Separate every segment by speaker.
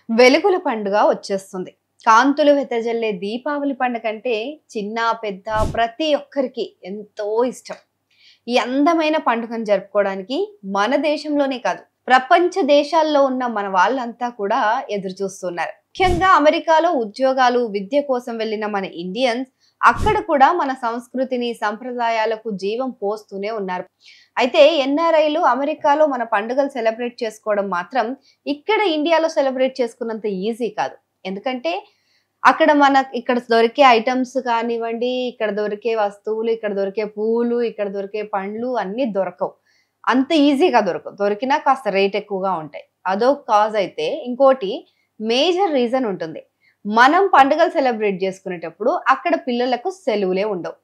Speaker 1: వెలుగుల పండుగ వచ్చేస్తుంది. కాంతులు వెదజల్లే దీపావళి పండుగ అంటే చిన్న, పెద్ద ప్రతి ఒక్కరికి ఎంతో ఇష్టం. ఈ అందమైన పండుగను జరుపుకోవడానికి మన దేశంలోనే కాదు, ప్రపంచ దేశాల్లో ఉన్న మన వాళ్ళంతా కూడా ఎదురు చూస్తున్నారు. ముఖ్యంగా అమెరికాలో ఉద్యోగాలు, విద్య కోసం వెళ్ళిన మన ఇండియన్స్ అక్కడ కూడా మన సంస్కృతిని, సంప్రదాయాలకు జీవం పోస్తూనే ఉన్నారు. అయితే ఎన్ఆర్ఐలు అమెరికాలో మన పండుగలు సెలబ్రేట్ చేసుకోవడం మాత్రం ఇక్కడ ఇండియాలో సెలబ్రేట్ చేసుకున్నంత ఈజీ కాదు. ఎందుకంటే అక్కడ ఇక్కడ దొరికే ఐటమ్స్ కానివ్వండి, ఇక్కడ దొరికే వస్తువులు, ఇక్కడ దొరికే పూలు, ఇక్కడ దొరికే పండ్లు అన్నీ దొరకవు. అంత ఈజీగా దొరకవు. దొరికినా కాస్త రేట్ ఎక్కువగా ఉంటాయి. అదో కాజ్ అయితే ఇంకోటి మేజర్ రీజన్ ఉంటుంది. మనం పండుగలు సెలబ్రేట్ చేసుకునేటప్పుడు అక్కడ పిల్లలకు సెలవులే ఉండవు.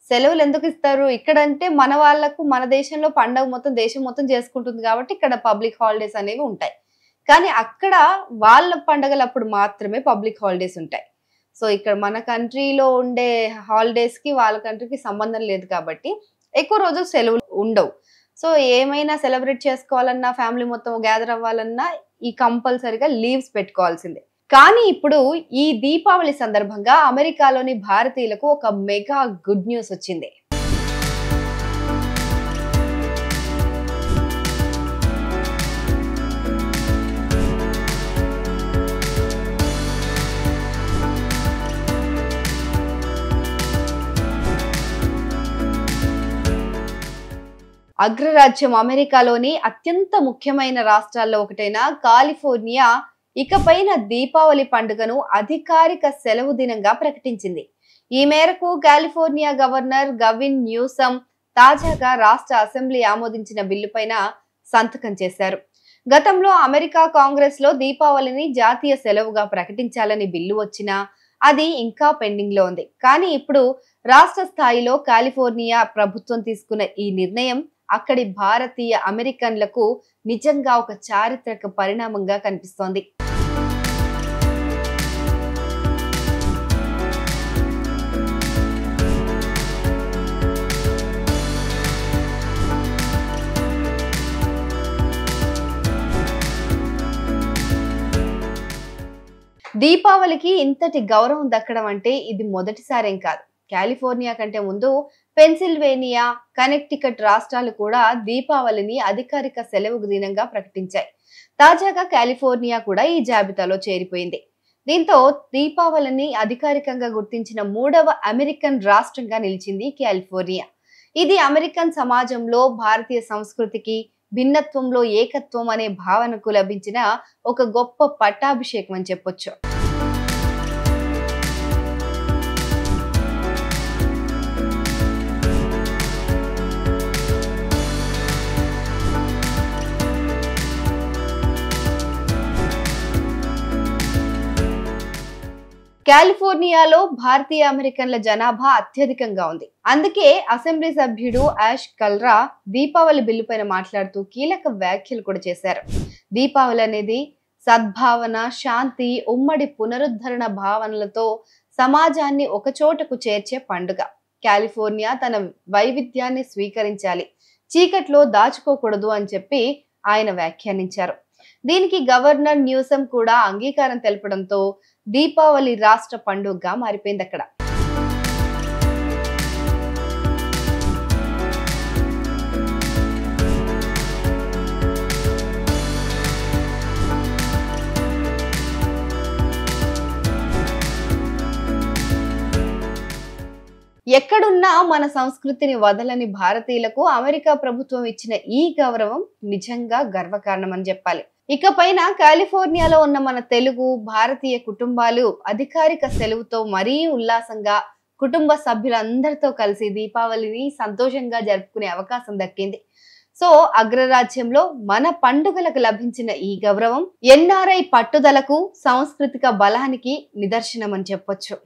Speaker 1: సెలవులు ఎందుకు ఇస్తారు? ఇక్కడంటే మన వాళ్ళకు మన దేశంలో పండుగ మొత్తం దేశం మొత్తం చేసుకుంటుంది కాబట్టి ఇక్కడ పబ్లిక్ హాలిడేస్ అనేవి ఉంటాయి. కానీ అక్కడ వాళ్ళ పండుగలప్పుడు మాత్రమే పబ్లిక్ హాలిడేస్ ఉంటాయి. సో ఇక్కడ మన కంట్రీలో ఉండే హాలిడేస్ కి వాళ్ళ కంట్రీకి సంబంధం లేదు కాబట్టి ఎక్కువ రోజులు సెలవులు ఉండవు. సో ఏమైనా సెలబ్రేట్ చేసుకోవాలన్నా, ఫ్యామిలీ మొత్తం గ్యాదర్ అవ్వాలన్నా ఈ కంపల్సరీగా లీవ్స్ పెట్టుకోవాల్సిందే. కానీ ఇప్పుడు ఈ దీపావళి సందర్భంగా అమెరికాలోని భారతీయులకు ఒక మెగా గుడ్ న్యూస్ వచ్చింది. అగ్రరాజ్యం అమెరికాలోని అత్యంత ముఖ్యమైన రాష్ట్రాల్లో ఒకటైన కాలిఫోర్నియా ఇకపైన దీపావళి పండుగను అధికారిక సెలవు దినంగా ప్రకటించింది. ఈ మేరకు కాలిఫోర్నియా గవర్నర్ గవిన్ న్యూసమ్ తాజాగా రాష్ట్ర అసెంబ్లీ ఆమోదించిన బిల్లుపైన సంతకం చేశారు. గతంలో అమెరికా కాంగ్రెస్ లో దీపావళిని జాతీయ సెలవుగా ప్రకటించాలని బిల్లు వచ్చినా అది ఇంకా పెండింగ్ లో ఉంది. కానీ ఇప్పుడు రాష్ట్ర స్థాయిలో కాలిఫోర్నియా ప్రభుత్వం తీసుకున్న ఈ నిర్ణయం అక్కడి భారతీయ అమెరికన్లకు నిజంగా ఒక చారిత్రక పరిణామంగా కనిపిస్తోంది. దీపావళికి ఇంతటి గౌరవం దక్కడం అంటే ఇది మొదటిసారేం కాదు. కాలిఫోర్నియా కంటే ముందు పెన్సిల్వేనియా, కనెక్టికట్ రాష్ట్రాలు కూడా దీపావళిని అధికారిక సెలవు దినంగా ప్రకటించాయి. తాజాగా కాలిఫోర్నియా కూడా ఈ జాబితాలో చేరిపోయింది. దీంతో దీపావళిని అధికారికంగా గుర్తించిన 3వ అమెరికన్ రాష్ట్రంగా నిలిచింది కాలిఫోర్నియా. ఇది అమెరికన్ సమాజంలో భారతీయ సంస్కృతికి, భిన్నత్వంలో ఏకత్వం అనే భావనకు లభించిన ఒక గొప్ప పట్టాభిషేకం అని చెప్పొచ్చు. కాలిఫోర్నియాలో భారతీయ అమెరికన్ల జనాభా అత్యధికంగా ఉంది. అందుకే అసెంబ్లీ సభ్యుడు యాష్ కల్రా దీపావళి బిల్లు పైన మాట్లాడుతూ కీలక వ్యాఖ్యలు కూడా చేశారు. దీపావళి అనేది సద్భావన, శాంతి, ఉమ్మడి పునరుద్ధరణ భావనలతో సమాజాన్ని ఒక చోటకు చేర్చే పండుగ. కాలిఫోర్నియా తన వైవిధ్యాన్ని స్వీకరించాలి, చీకట్లో దాచుకోకూడదు అని చెప్పి ఆయన వ్యాఖ్యానించారు. దీనికి గవర్నర్ న్యూసమ్ కూడా అంగీకారం తెలపడంతో దీపావళి రాష్ట్ర పండుగగా మారిపోయింది అక్కడ. ఎక్కడున్నా మన సంస్కృతిని వదలని భారతీయులకు అమెరికా ప్రభుత్వం ఇచ్చిన ఈ గౌరవం నిజంగా గర్వకారణం అని చెప్పాలి. ఇకపైన కాలిఫోర్నియాలో ఉన్న మన తెలుగు, భారతీయ కుటుంబాలు అధికారిక సెలవుతో మరీ ఉల్లాసంగా కుటుంబ సభ్యులందరితో కలిసి దీపావళిని సంతోషంగా జరుపుకునే అవకాశం దక్కింది. సో అగ్రరాజ్యంలో మన పండుగలకు లభించిన ఈ గౌరవం ఎన్ఆర్ఐ పట్టుదలకు, సాంస్కృతిక బలానికి నిదర్శనం అని చెప్పొచ్చు.